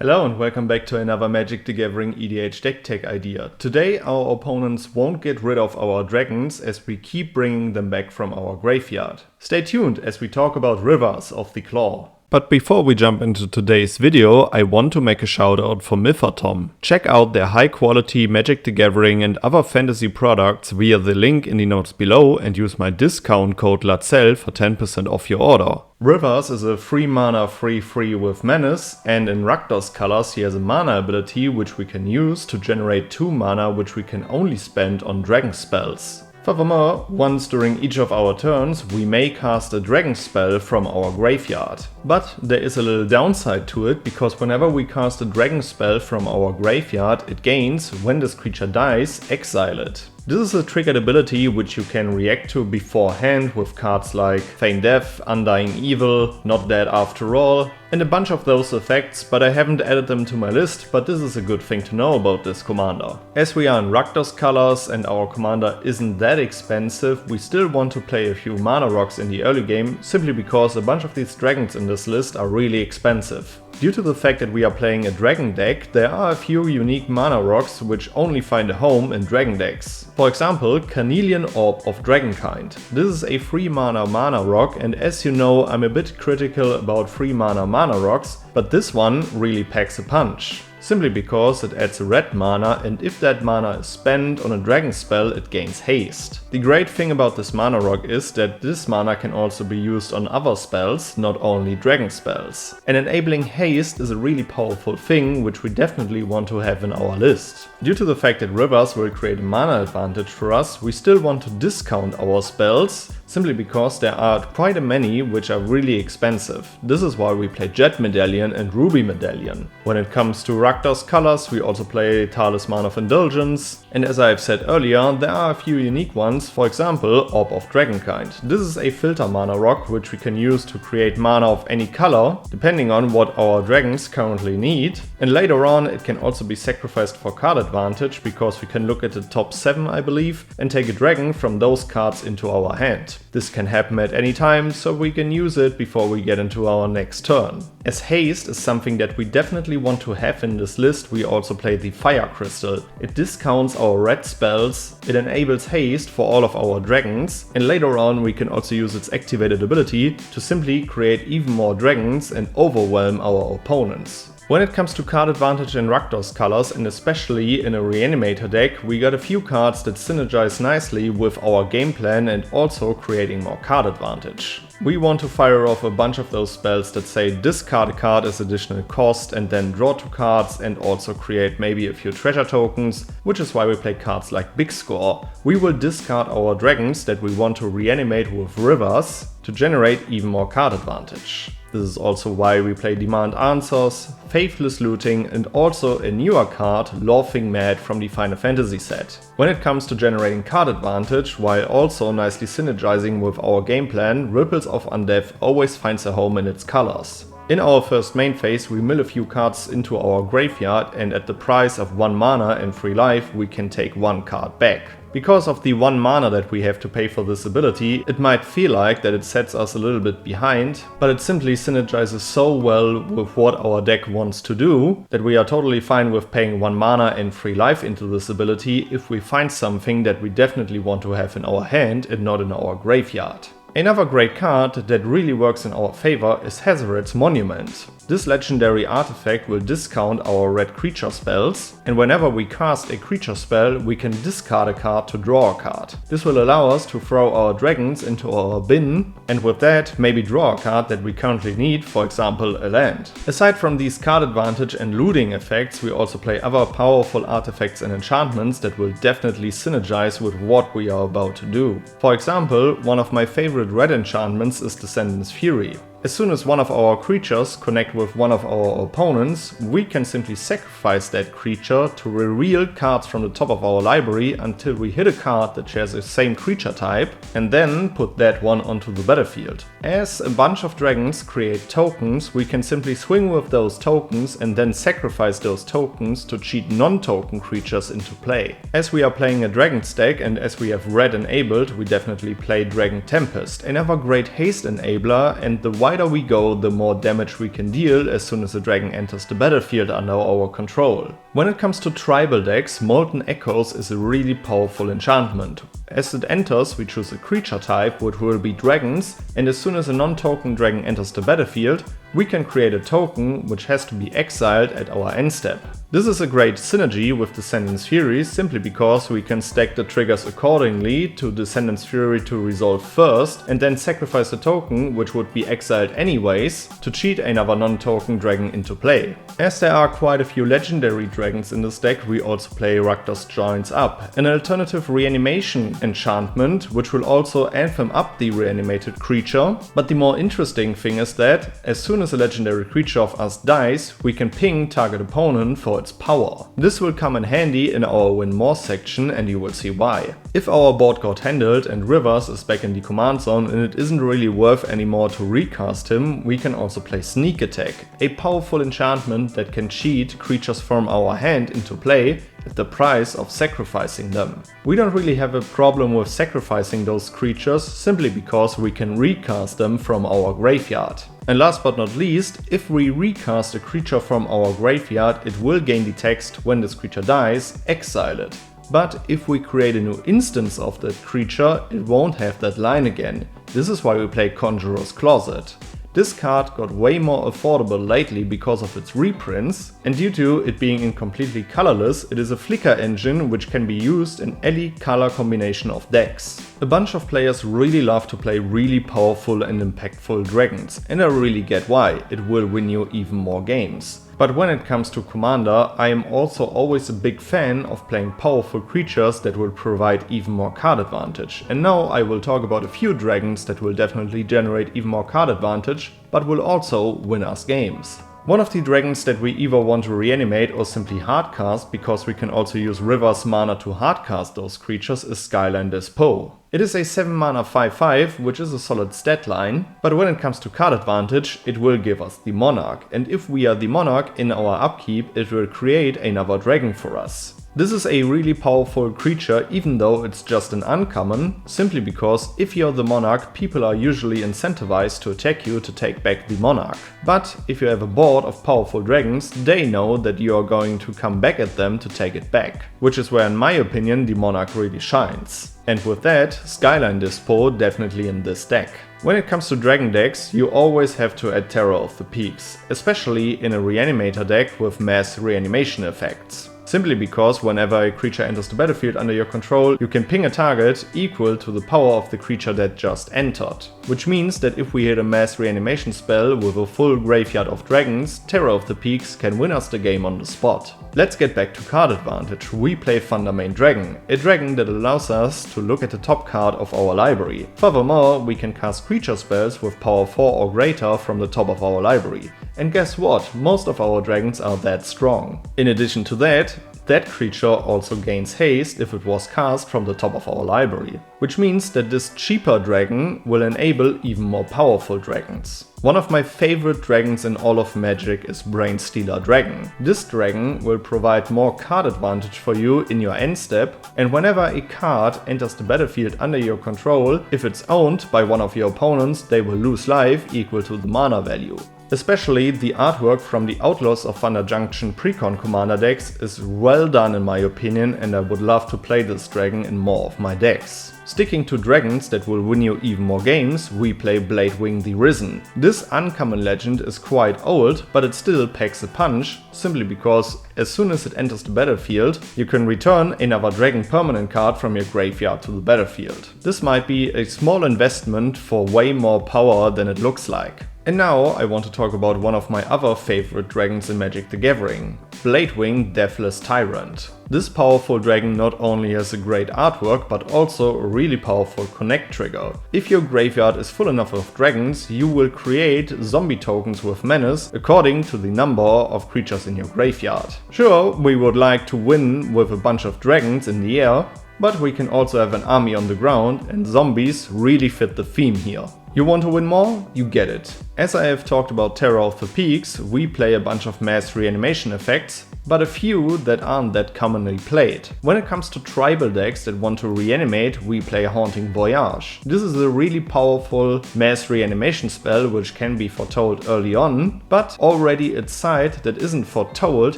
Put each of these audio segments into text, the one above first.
Hello and welcome back to another Magic the Gathering EDH deck tech idea. Today our opponents won't get rid of our dragons as we keep bringing them back from our graveyard. Stay tuned as we talk about Rivaz of the Claw. But before we jump into today's video, I want to make a shout out for Mythatom. Check out their high quality Magic the Gathering and other fantasy products via the link in the notes below and use my discount code LATSEL for 10% off your order. Rivaz is a 3 mana 3/3 with Menace, and in Rakdos colors he has a mana ability which we can use to generate 2 mana which we can only spend on dragon spells. Furthermore, once during each of our turns we may cast a dragon spell from our graveyard. But there is a little downside to it, because whenever we cast a dragon spell from our graveyard, it gains, when this creature dies, exile it. This is a triggered ability which you can react to beforehand with cards like Feign Death, Undying Evil, Not Dead After All, and a bunch of those effects, but I haven't added them to my list, but this is a good thing to know about this commander. As we are in Rakdos colors and our commander isn't that expensive, we still want to play a few mana rocks in the early game, simply because a bunch of these dragons in this list are really expensive. Due to the fact that we are playing a dragon deck, there are a few unique mana rocks which only find a home in dragon decks. For example, Carnelian Orb of Dragonkind. This is a 3 mana rock, and as you know, I'm a bit critical about 3 mana rocks, but this one really packs a punch. Simply because it adds a red mana, and if that mana is spent on a dragon spell, it gains haste. The great thing about this mana rock is that this mana can also be used on other spells, not only dragon spells. And enabling haste is a really powerful thing which we definitely want to have in our list. Due to the fact that Rivaz will create a mana advantage for us, we still want to discount our spells, simply because there are quite a many which are really expensive. This is why we play Jet Medallion and Ruby Medallion. When it comes to Rakdos colors, we also play Talisman of Indulgence, and as I've said earlier, there are a few unique ones, for example Orb of Dragonkind. This is a filter mana rock which we can use to create mana of any color, depending on what our dragons currently need, and later on it can also be sacrificed for Cardadvantage, because we can look at the top 7 I believe, and take a dragon from those cards into our hand. This can happen at any time, so we can use it before we get into our next turn. As haste is something that we definitely want to have in this list, we also play the Fire Crystal. It discounts our red spells, it enables haste for all of our dragons, and later on we can also use its activated ability to simply create even more dragons and overwhelm our opponents. When it comes to Cardadvantage and Rakdos colors, and especially in a Reanimator deck, we got a few cards that synergize nicely with our game plan and also creating more card advantage. We want to fire off a bunch of those spells that say discard a card as additional cost and then draw 2 cards, and also create maybe a few treasure tokens, which is why we play cards like Big Score. We will discard our dragons that we want to reanimate with Rivaz to generate even more card advantage. This is also why we play Demand Answers, Faithless Looting, and also a newer card, Laughing Mad from the Final Fantasy set. When it comes to generating card advantage, while also nicely synergizing with our game plan, Ripples of Undeath always finds a home in its colors. In our first main phase, we mill a few cards into our graveyard, and at the price of 1 mana and 3 life, we can take 1 card back. Because of the 1 mana that we have to pay for this ability, it might feel like that it sets us a little bit behind, but it simply synergizes so well with what our deck wants to do that we are totally fine with paying 1 mana and 3 life into this ability if we find something that we definitely want to have in our hand and not in our graveyard. Another great card that really works in our favor is Hazoret's Monument. This legendary artifact will discount our red creature spells, and whenever we cast a creature spell, we can discard a card to draw a card. This will allow us to throw our dragons into our bin, and with that maybe draw a card that we currently need, for example a land. Aside from these card advantage and looting effects, we also play other powerful artifacts and enchantments that will definitely synergize with what we are about to do. For example, one of my favorite red enchantments is Descendant's Fury. As soon as one of our creatures connect with one of our opponents, we can simply sacrifice that creature to reveal cards from the top of our library until we hit a card that shares the same creature type, and then put that one onto the battlefield. As a bunch of dragons create tokens, we can simply swing with those tokens and then sacrifice those tokens to cheat non-token creatures into play. As we are playing a dragon stack and as we have red enabled, we definitely play Dragon Tempest, another great haste enabler, and the wider we go, the more damage we can deal as soon as a dragon enters the battlefield under our control. When it comes to tribal decks, Molten Echoes is a really powerful enchantment. As it enters, we choose a creature type, which will be dragons, and as soon as a non-token dragon enters the battlefield, we can create a token which has to be exiled at our end step. This is a great synergy with Descendant's Fury simply because we can stack the triggers accordingly to Descendant's Fury to resolve first and then sacrifice a token which would be exiled anyways to cheat another non-token dragon into play. As there are quite a few legendary dragons in this deck, we also play Rakdos Joins Up, an alternative reanimation enchantment which will also anthem up the reanimated creature, but the more interesting thing is that as soon as a legendary creature of us dies, we can ping target opponent for its power. This will come in handy in our win more section and you will see why. If our board got handled and Rivaz is back in the command zone and it isn't really worth anymore to recast him, we can also play Sneak Attack, a powerful enchantment that can cheat creatures from our hand into play at the price of sacrificing them. We don't really have a problem with sacrificing those creatures simply because we can recast them from our graveyard. And last but not least, if we recast a creature from our graveyard, it will gain the text when this creature dies, exile it. But if we create a new instance of that creature, it won't have that line again. This is why we play Conjurer's Closet. This card got way more affordable lately because of its reprints, and due to it being completely colorless, it is a flicker engine which can be used in any color combination of decks. A bunch of players really love to play really powerful and impactful dragons, and I really get why, it will win you even more games. But when it comes to Commander, I am also always a big fan of playing powerful creatures that will provide even more card advantage. And now I will talk about a few dragons that will definitely generate even more card advantage, but will also win us games. One of the dragons that we either want to reanimate or simply hardcast, because we can also use Rivaz mana to hardcast those creatures, is Skyline Despo. It is a 7 mana 5/5, which is a solid stat line, but when it comes to card advantage, it will give us the Monarch, and if we are the Monarch in our upkeep, it will create another dragon for us. This is a really powerful creature even though it's just an uncommon, simply because if you're the Monarch, people are usually incentivized to attack you to take back the Monarch. But if you have a board of powerful dragons, they know that you are going to come back at them to take it back, which is where in my opinion the Monarch really shines. And with that, Skyline Dispo definitely in this deck. When it comes to dragon decks, you always have to add Terror of the Peaks, especially in a reanimator deck with mass reanimation effects. Simply because whenever a creature enters the battlefield under your control, you can ping a target equal to the power of the creature that just entered. Which means that if we hit a mass reanimation spell with a full graveyard of dragons, Terror of the Peaks can win us the game on the spot. Let's get back to card advantage. We play Thundermane Dragon, a dragon that allows us to look at the top card of our library. Furthermore, we can cast creature spells with power 4 or greater from the top of our library. And guess what? Most of our dragons are that strong. In addition to that, that creature also gains haste if it was cast from the top of our library. Which means that this cheaper dragon will enable even more powerful dragons. One of my favorite dragons in all of Magic is Brainstealer Dragon. This dragon will provide more card advantage for you in your end step, and whenever a card enters the battlefield under your control, if it's owned by one of your opponents, they will lose life equal to the mana value. Especially the artwork from the Outlaws of Thunder Junction Precon Commander decks is well done in my opinion, and I would love to play this dragon in more of my decks. Sticking to dragons that will win you even more games, we play Bladewing the Risen. This uncommon legend is quite old, but it still packs a punch, simply because as soon as it enters the battlefield, you can return another dragon permanent card from your graveyard to the battlefield. This might be a small investment for way more power than it looks like. And now I want to talk about one of my other favorite dragons in Magic the Gathering, Bladewing Deathless Tyrant. This powerful dragon not only has a great artwork, but also a really powerful connect trigger. If your graveyard is full enough of dragons, you will create zombie tokens with menace according to the number of creatures in your graveyard. Sure, we would like to win with a bunch of dragons in the air, but we can also have an army on the ground, and zombies really fit the theme here. You want to win more? You get it. As I have talked about Terror of the Peaks, we play a bunch of mass reanimation effects, but a few that aren't that commonly played. When it comes to tribal decks that want to reanimate, we play Haunting Voyage. This is a really powerful mass reanimation spell which can be foretold early on, but already its side that isn't foretold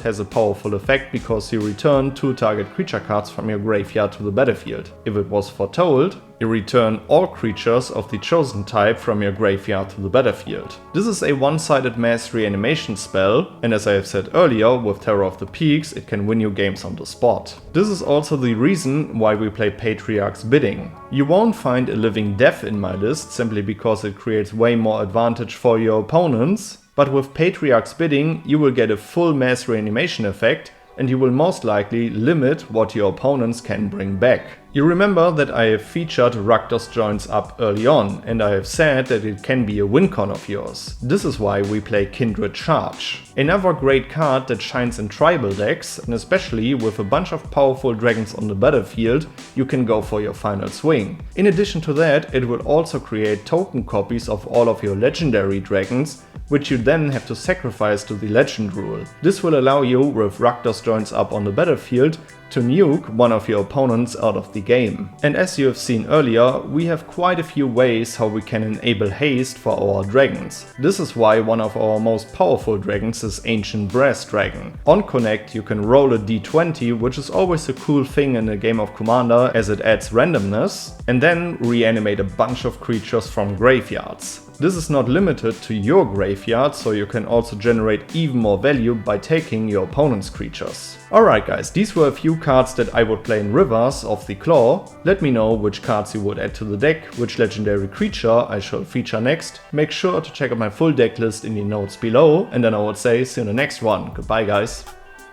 has a powerful effect because you return 2 target creature cards from your graveyard to the battlefield. If it was foretold, you return all creatures of the chosen type from your graveyard to the battlefield. This is a one-sided mass reanimation spell, and as I have said earlier, with Terror of the Peaks it can win you games on the spot. This is also the reason why we play Patriarch's Bidding. You won't find a Living Death in my list simply because it creates way more advantage for your opponents, but with Patriarch's Bidding you will get a full mass reanimation effect, and you will most likely limit what your opponents can bring back. You remember that I have featured Rakdos Joins Up early on, and I have said that it can be a win con of yours. This is why we play Kindred Charge. Another great card that shines in tribal decks, and especially with a bunch of powerful dragons on the battlefield, you can go for your final swing. In addition to that, it will also create token copies of all of your legendary dragons, which you then have to sacrifice to the legend rule. This will allow you, with Rakdos Joins Up on the battlefield, to nuke one of your opponents out of the game. And as you have seen earlier, we have quite a few ways how we can enable haste for our dragons. This is why one of our most powerful dragons is Ancient Brass Dragon. On connect you can roll a d20, which is always a cool thing in a game of Commander as it adds randomness, and then reanimate a bunch of creatures from graveyards. This is not limited to your graveyard, so you can also generate even more value by taking your opponent's creatures. Alright guys, these were a few cards that I would play in Rivaz of the Claw. Let me know which cards you would add to the deck, which legendary creature I shall feature next. Make sure to check out my full deck list in the notes below, and then I would say see you in the next one. Goodbye guys.